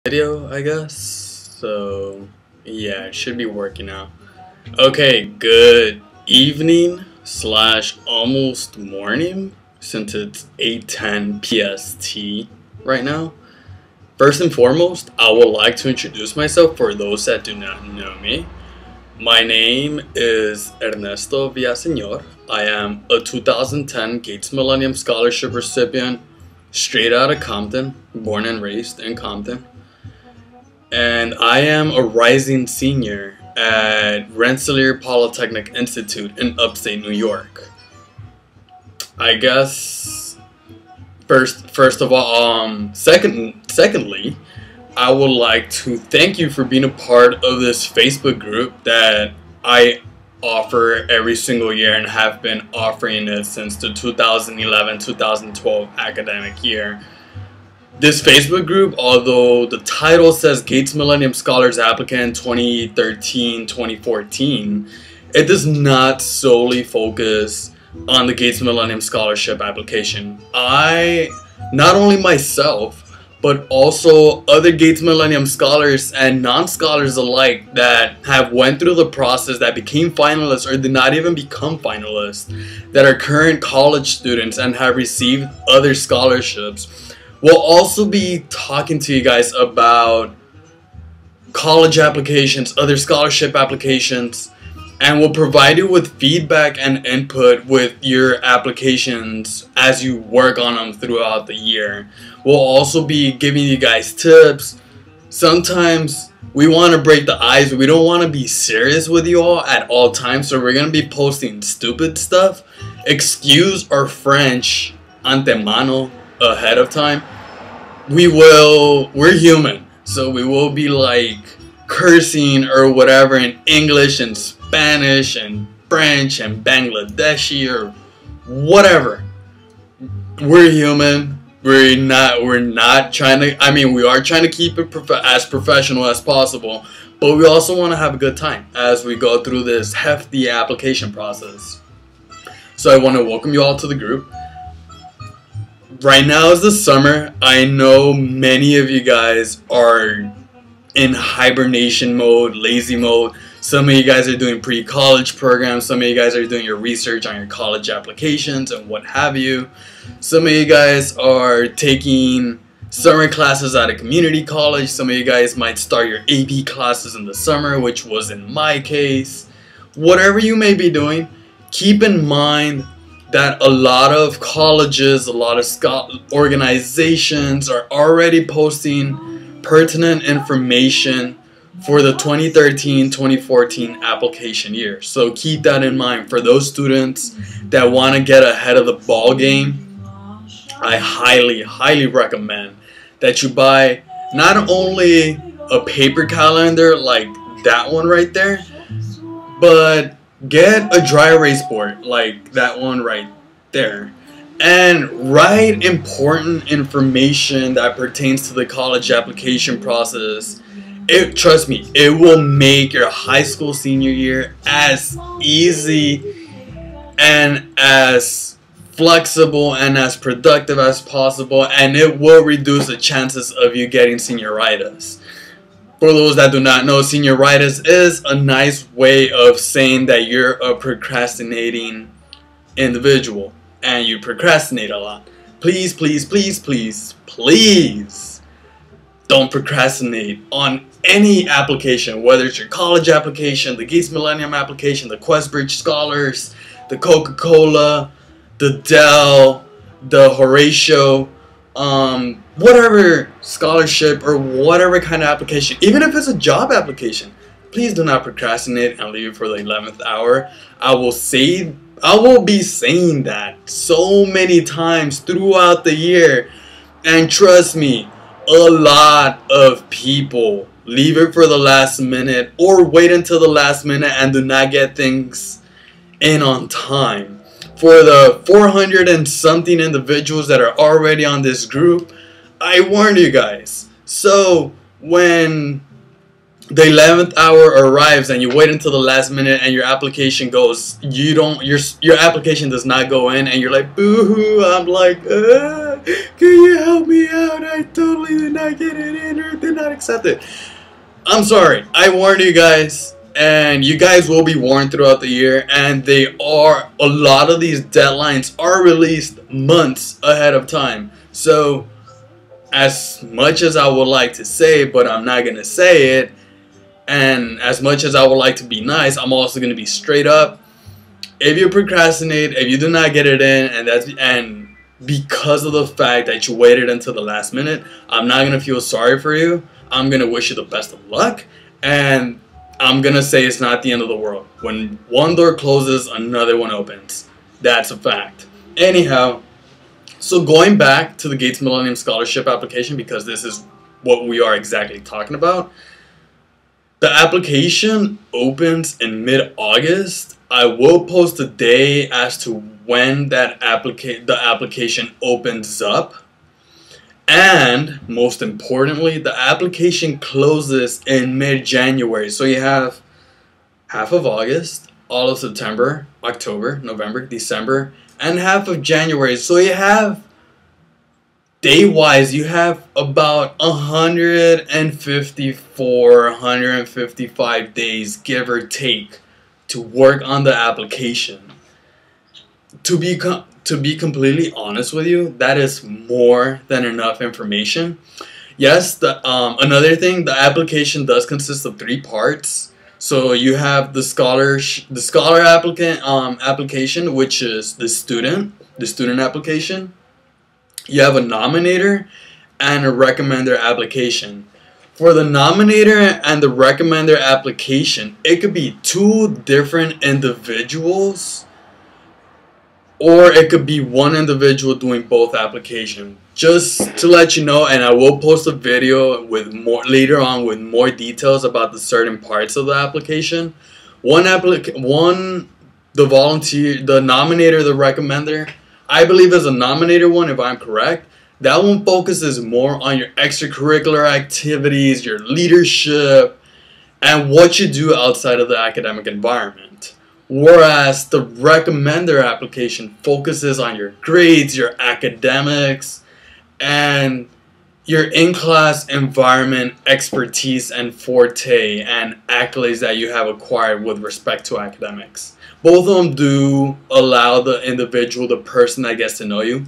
Video, I guess. So, yeah, it should be working now. Okay, good evening slash almost morning since it's 8:10 PST right now. First and foremost, I would like to introduce myself for those that do not know me. My name is Ernesto Villaseñor. I am a 2010 Gates Millennium Scholarship recipient, straight out of Compton, born and raised in Compton. And I am a rising senior at Rensselaer Polytechnic Institute in upstate New York. I guess first of all, secondly, I would like to thank you for being a part of this Facebook group that I offer every single year and have been offering it since the 2011-2012 academic year. This Facebook group, although the title says Gates Millennium Scholars Applicant 2013-2014, it does not solely focus on the Gates Millennium Scholarship application. Not only myself, but also other Gates Millennium scholars and non-scholars alike that have went through the process, that became finalists or did not even become finalists, that are current college students and have received other scholarships. We'll also be talking to you guys about college applications, other scholarship applications, and we'll provide you with feedback and input with your applications as you work on them throughout the year. We'll also be giving you guys tips. Sometimes we want to break the ice, but we don't want to be serious with you all at all times, so we're going to be posting stupid stuff. Excuse our French antemano, ahead of time. We're human, so we will be like cursing or whatever in English and Spanish and French and Bangladeshi or whatever. We're human. We're not trying to, we are trying to keep it as professional as possible, but we also want to have a good time as we go through this hefty application process. So I want to welcome you all to the group. Right now is the summer. I know many of you guys are in hibernation mode, lazy mode. Some of you guys are doing pre-college programs. Some of you guys are doing your research on your college applications and what have you. Some of you guys are taking summer classes at a community college. Some of you guys might start your AP classes in the summer, which was in my case. Whatever you may be doing, keep in mind that a lot of colleges, a lot of organizations are already posting pertinent information for the 2013-2014 application year. So keep that in mind. For those students that want to get ahead of the ball game, I highly recommend that you buy not only a paper calendar like that one right there, but get a dry erase board like that one right there and write important information that pertains to the college application process. Trust me, it will make your high school senior year as easy and as flexible and as productive as possible, and it will reduce the chances of you getting senioritis. For those that do not know, senioritis is a nice way of saying that you're a procrastinating individual and you procrastinate a lot. Please, please, please, please, please don't procrastinate on any application, whether it's your college application, the Gates Millennium application, the QuestBridge Scholars, the Coca-Cola, the Dell, the Horatio, whatever scholarship or whatever kind of application, even if it's a job application, please do not procrastinate and leave it for the 11th hour. I will be saying that so many times throughout the year, and trust me, a lot of people leave it for the last minute or wait until the last minute and do not get things in on time. For the 400 and something individuals that are already on this group, I warned you guys. So when the 11th hour arrives and you wait until the last minute and your application goes, your application does not go in, and you're like, boo-hoo, I'm like, can you help me out? I totally did not get it in or did not got accepted. I'm sorry. I warned you guys, and you guys will be warned throughout the year. And a lot of these deadlines are released months ahead of time. So, as much as I would like to say, but I'm not gonna say it, and as much as I would like to be nice, I'm also gonna be straight up. If you procrastinate, if you do not get it in, and because of the fact that you waited until the last minute, I'm not gonna feel sorry for you. I'm gonna wish you the best of luck, and I'm gonna say it's not the end of the world. When one door closes, another one opens. That's a fact. Anyhow, so going back to the Gates Millennium Scholarship application, because this is what we are exactly talking about. The application opens in mid-August. I will post a day as to when the application opens up. And most importantly, the application closes in mid-January. So you have half of August, all of September, October, November, December, and half of January. So you have, day-wise, you have about 154, 155 days, give or take, to work on the application. To be completely honest with you, that is more than enough information. Yes, another thing, the application does consist of 3 parts. So you have the scholar application, which is the student application. You have a nominator and a recommender application. For the nominator and the recommender application, it could be 2 different individuals, or it could be one individual doing both applications. Just to let you know, and I will post a video with more later on with more details about the certain parts of the application. The volunteer, the nominator, the recommender, I believe is a nominator one if I'm correct. That one focuses more on your extracurricular activities, your leadership, and what you do outside of the academic environment. Whereas the recommender application focuses on your grades, your academics, and your in-class environment expertise and forte and accolades that you have acquired with respect to academics. Both of them do allow the individual, the person that gets to know you,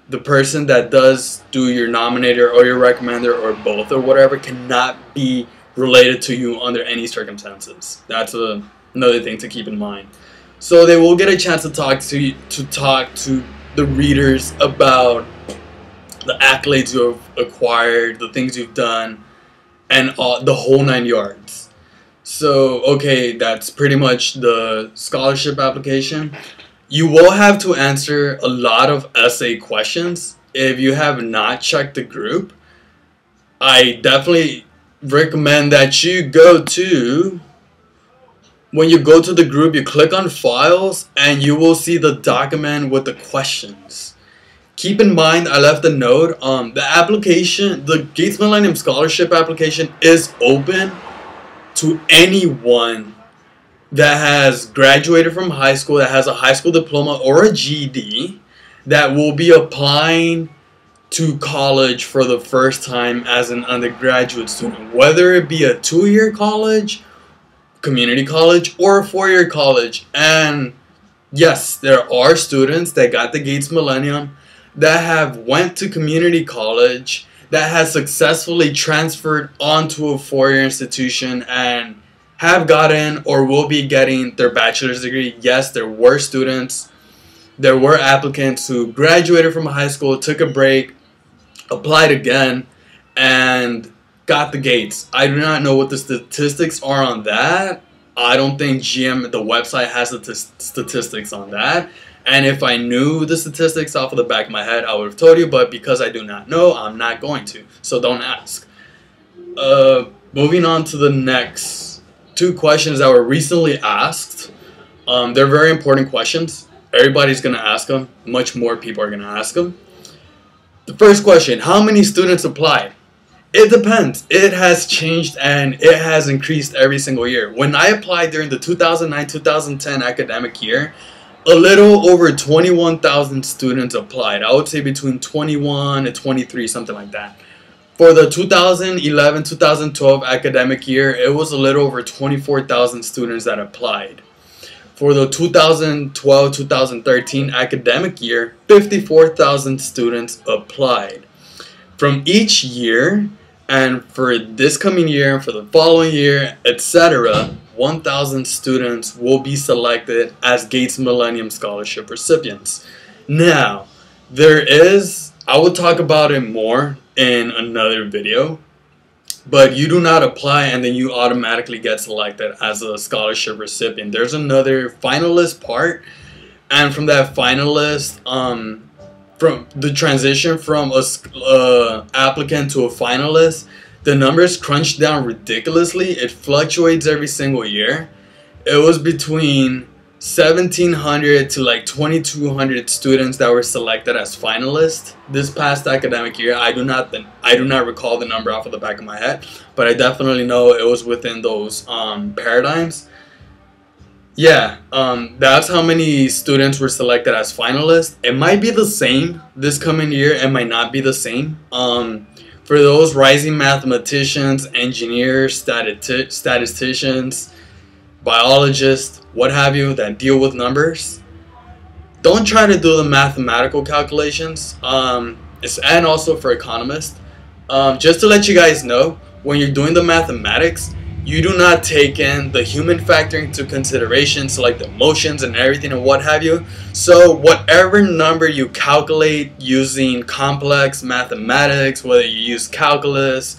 the person that does do your nominator or your recommender or both or whatever cannot be related to you under any circumstances. That's another thing to keep in mind. So they will get a chance to talk to the readers about the accolades you have acquired, the things you've done, and the whole 9 yards. So, okay, that's pretty much the scholarship application. You will have to answer a lot of essay questions. If you have not checked the group, I definitely recommend that you when you go to the group, you click on files and you will see the document with the questions. Keep in mind, I left a note. The application, the Gates Millennium Scholarship application is open to anyone that has graduated from high school, that has a high school diploma or a GED, that will be applying to college for the first time as an undergraduate student, whether it be a 2-year college, community college, or a 4-year college. And yes, there are students that got the Gates Millennium that have went to community college, that has successfully transferred onto a 4-year institution and have gotten or will be getting their bachelor's degree. Yes, there were students, there were applicants who graduated from high school, took a break, applied again, and got the Gates. I do not know what the statistics are on that. I don't think GM, the website, has the statistics on that. And if I knew the statistics off of the back of my head, I would have told you. But because I do not know, I'm not going to. So don't ask. Moving on to the next 2 questions that were recently asked. They're very important questions. Everybody's going to ask them. Much more people are going to ask them. The first question, how many students applied? It depends. It has changed and it has increased every single year. When I applied during the 2009-2010 academic year, a little over 21,000 students applied. I would say between 21 and 23, something like that. For the 2011-2012 academic year, it was a little over 24,000 students that applied. For the 2012-2013 academic year, 54,000 students applied. From each year, and for this coming year, for the following year, etc., 1,000 students will be selected as Gates Millennium Scholarship recipients. Now, I will talk about it more in another video, but you do not apply and then you automatically get selected as a scholarship recipient. There's another finalist part, and from that finalist, from the transition from a applicant to a finalist, the numbers crunch down ridiculously. It fluctuates every single year. It was between 1,700 to like 2,200 students that were selected as finalists this past academic year. I do not recall the number off of the back of my head, but I definitely know it was within those paradigms. Yeah, that's how many students were selected as finalists. It might be the same this coming year. It might not be the same. For those rising mathematicians, engineers, statisticians, biologists, what have you, that deal with numbers, don't try to do the mathematical calculations. And also for economists, just to let you guys know, when you're doing the mathematics, you do not take in the human factor into consideration, so like the emotions and everything and what have you. So whatever number you calculate using complex mathematics, whether you use calculus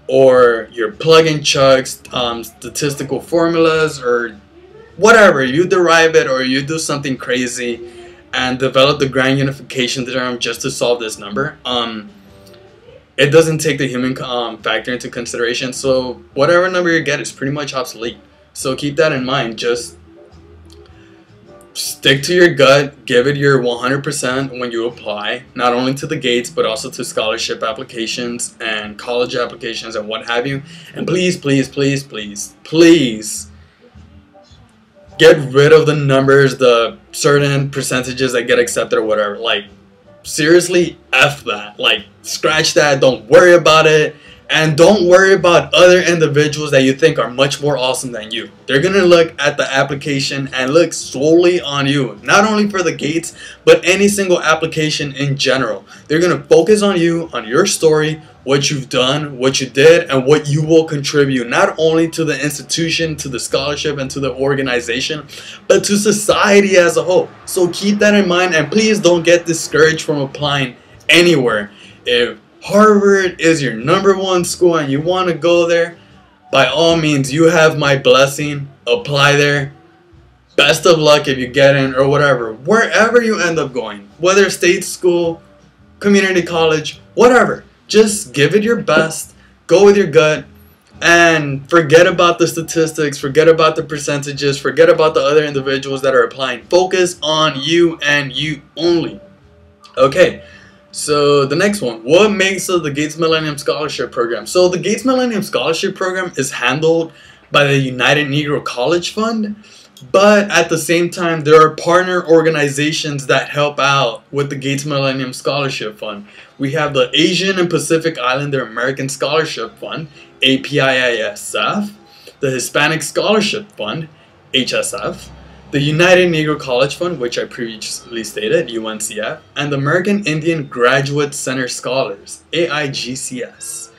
or your plug and chug statistical formulas or whatever, you derive it or you do something crazy and develop the grand unification theorem just to solve this number, it doesn't take the human factor into consideration. So whatever number you get is pretty much obsolete. So keep that in mind. Just stick to your gut, give it your 100% when you apply, not only to the Gates but also to scholarship applications and college applications and what have you. And please, please, please, please, please get rid of the numbers, the certain percentages that get accepted or whatever. Like, seriously, F that. Like, scratch that. Don't worry about it. And don't worry about other individuals that you think are much more awesome than you. They're going to look at the application and look solely on you. Not only for the Gates, but any single application in general. They're going to focus on you, on your story, what you've done, what you did, and what you will contribute. Not only to the institution, to the scholarship, and to the organization, but to society as a whole. So keep that in mind, and please don't get discouraged from applying anywhere. If Harvard is your #1 school and you want to go there, by all means, you have my blessing. Apply there. Best of luck if you get in or whatever. Wherever you end up going, whether state school, community college, whatever. Just give it your best. Go with your gut. And forget about the statistics. Forget about the percentages. Forget about the other individuals that are applying. Focus on you and you only. Okay. So the next one, what makes the Gates Millennium Scholarship Program? So the Gates Millennium Scholarship Program is handled by the United Negro College Fund, but at the same time there are partner organizations that help out with the Gates Millennium Scholarship Fund. We have the Asian and Pacific Islander American Scholarship Fund, APIISF, the Hispanic Scholarship Fund, HSF, the United Negro College Fund, which I previously stated, UNCF, and the American Indian Graduate Center Scholars, AIGCS.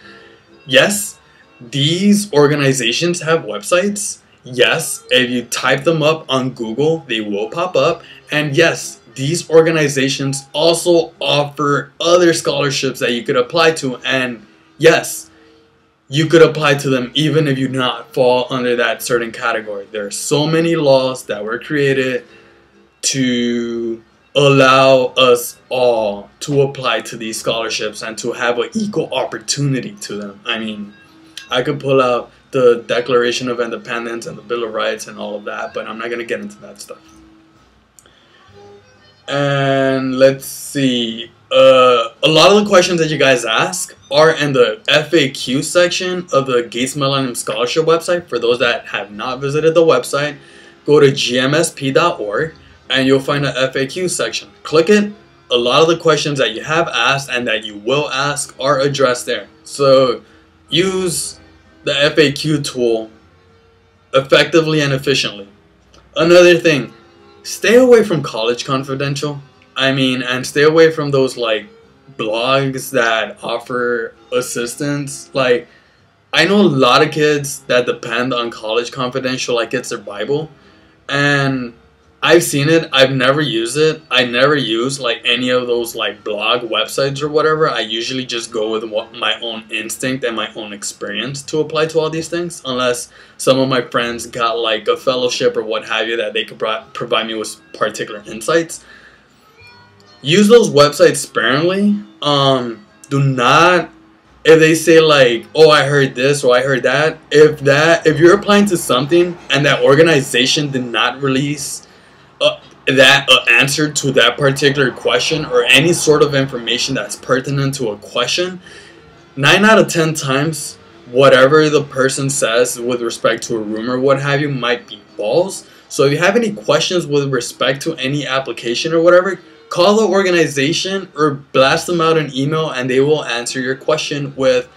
Yes, these organizations have websites. Yes, if you type them up on Google, they will pop up. And yes, these organizations also offer other scholarships that you could apply to. And yes, you could apply to them even if you do not fall under that certain category. There are so many laws that were created to allow us all to apply to these scholarships and to have an equal opportunity to them. I mean, I could pull out the Declaration of Independence and the Bill of Rights and all of that, but I'm not going to get into that stuff. And let's see. A lot of the questions that you guys ask are in the FAQ section of the Gates Millennium Scholarship website. For those that have not visited the website, go to gmsp.org and you'll find the FAQ section. Click it, a lot of the questions that you have asked and that you will ask are addressed there. So use the FAQ tool effectively and efficiently. Another thing, stay away from College Confidential. And stay away from those like blogs that offer assistance. Like, I know a lot of kids that depend on College Confidential like it's their Bible, and I've seen it. I've never used it. I never use like any of those like blog websites or whatever. I usually just go with my own instinct and my own experience to apply to all these things, unless some of my friends got like a fellowship or what have you that they could provide me with particular insights. Use those websites sparingly. Do not, if they say like, oh, I heard this or I heard that, if you're applying to something and that organization did not release that answer to that particular question or any sort of information that's pertinent to a question, 9 out of 10 times whatever the person says with respect to a rumor, what have you, might be false. So if you have any questions with respect to any application or whatever, call the organization or blast them out an email and they will answer your question with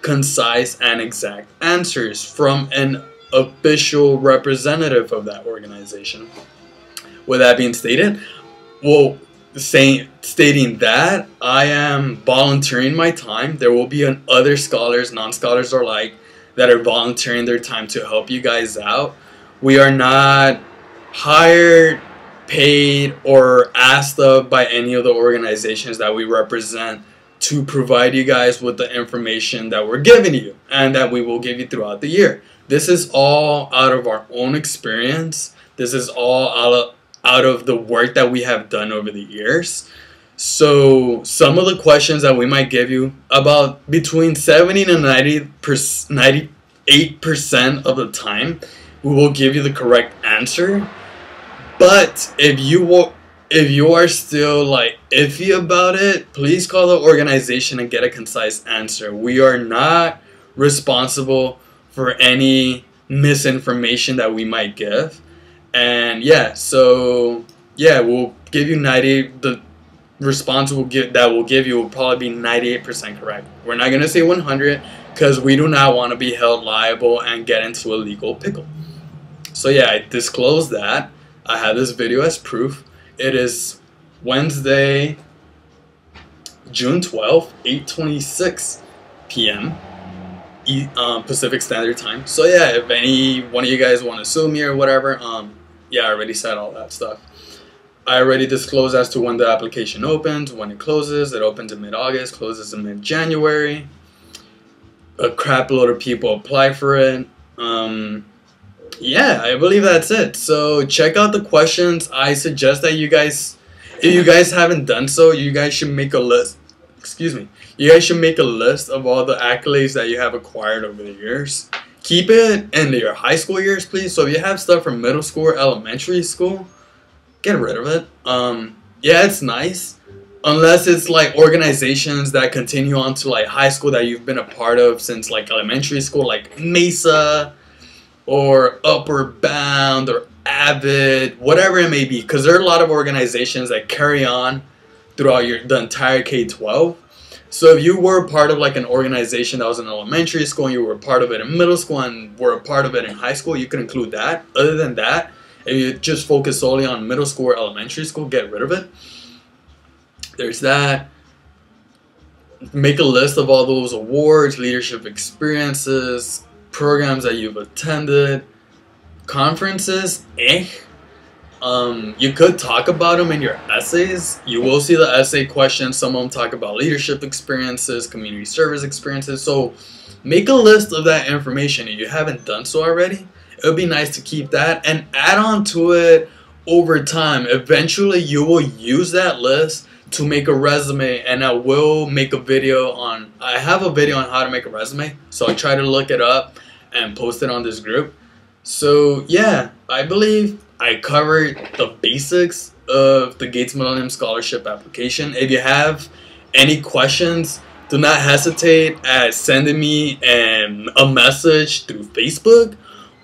concise and exact answers from an official representative of that organization. With that being stated, stating that, I am volunteering my time. There will be other scholars, non-scholars alike, that are volunteering their time to help you guys out. We are not hired, paid, or asked of by any of the organizations that we represent to provide you guys with the information that we're giving you and that we will give you throughout the year. This is all out of our own experience. This is all out of the work that we have done over the years. So some of the questions that we might give you, about between 70 to 98% of the time, we will give you the correct answer. But if you are still like iffy about it, please call the organization and get a concise answer. We are not responsible for any misinformation that we might give. And we'll give you the response we'll give you will probably be 98% correct. We're not gonna say 100 because we do not want to be held liable and get into a legal pickle. So yeah, I disclosed that. I have this video as proof. It is Wednesday, June 12th, 8:26 p.m. Pacific Standard Time. So yeah, if any one of you guys want to sue me or whatever, I already said all that stuff. I already disclosed as to when the application opens, when it closes. It opens in mid-August, closes in mid-January. A crap load of people apply for it. I believe that's it. So check out the questions. I suggest that you guys, if you guys haven't done so, you guys should make a list. You guys should make a list of all the accolades that you have acquired over the years. Keep it in your high school years, please. So if you have stuff from middle school or elementary school, get rid of it. It's nice. Unless it's like organizations that continue on to like high school that you've been a part of since like elementary school, like Mesa or Upward Bound or Avid, whatever it may be. Because there are a lot of organizations that carry on throughout the entire K-12. So if you were part of like an organization that was in elementary school and you were a part of it in middle school and were a part of it in high school, you can include that. Other than that, if you just focus solely on middle school or elementary school, get rid of it. There's that. Make a list of all those awards, leadership experiences, programs that you've attended, conferences. You could talk about them in your essays. You will see the essay questions. Some of them talk about leadership experiences, community service experiences. So make a list of that information. If you haven't done so already, it would be nice to keep that and add on to it over time. Eventually, you will use that list to make a resume, and I will make a video on, I have a video on how to make a resume. So I try to look it up and post it on this group. So yeah, I believe I covered the basics of the Gates Millennium Scholarship application. If you have any questions, do not hesitate at sending me a message through Facebook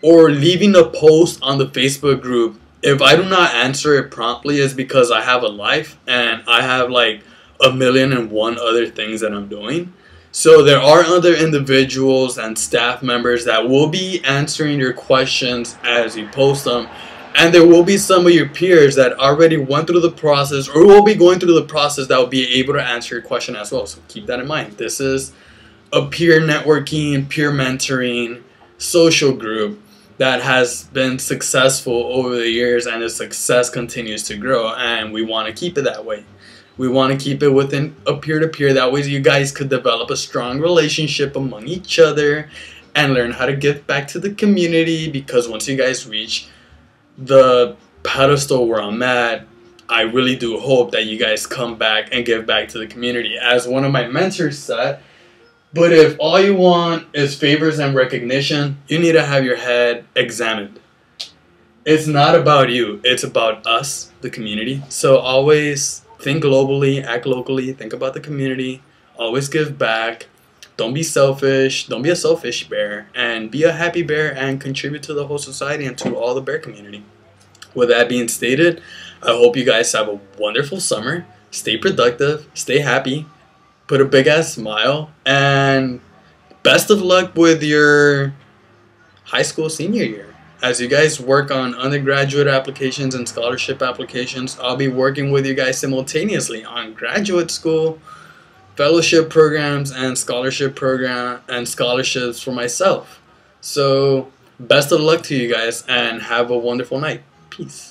or leaving a post on the Facebook group If I do not answer it promptly, it's because I have a life and I have like a million and one other things that I'm doing. So there are other individuals and staff members that will be answering your questions as you post them. And there will be some of your peers that already went through the process or will be going through the process that will be able to answer your question as well. So keep that in mind. This is a peer networking, peer mentoring, social group that has been successful over the years, and the success continues to grow, and we want to keep it that way. We want to keep it within a peer-to-peer. That way you guys could develop a strong relationship among each other and learn how to give back to the community, because once you guys reach the pedestal where I'm at, I really do hope that you guys come back and give back to the community. As one of my mentors said, but if all you want is favors and recognition, you need to have your head examined. It's not about you, it's about us, the community. So always think globally, act locally, think about the community, always give back. Don't be selfish, don't be a selfish bear, and be a happy bear and contribute to the whole society and to all the bear community. With that being stated, I hope you guys have a wonderful summer. Stay productive, stay happy, put a big ass smile, and best of luck with your high school senior year. As you guys work on undergraduate applications and scholarship applications, I'll be working with you guys simultaneously on graduate school, fellowship programs, and scholarship program and scholarships for myself. So best of luck to you guys and have a wonderful night. Peace.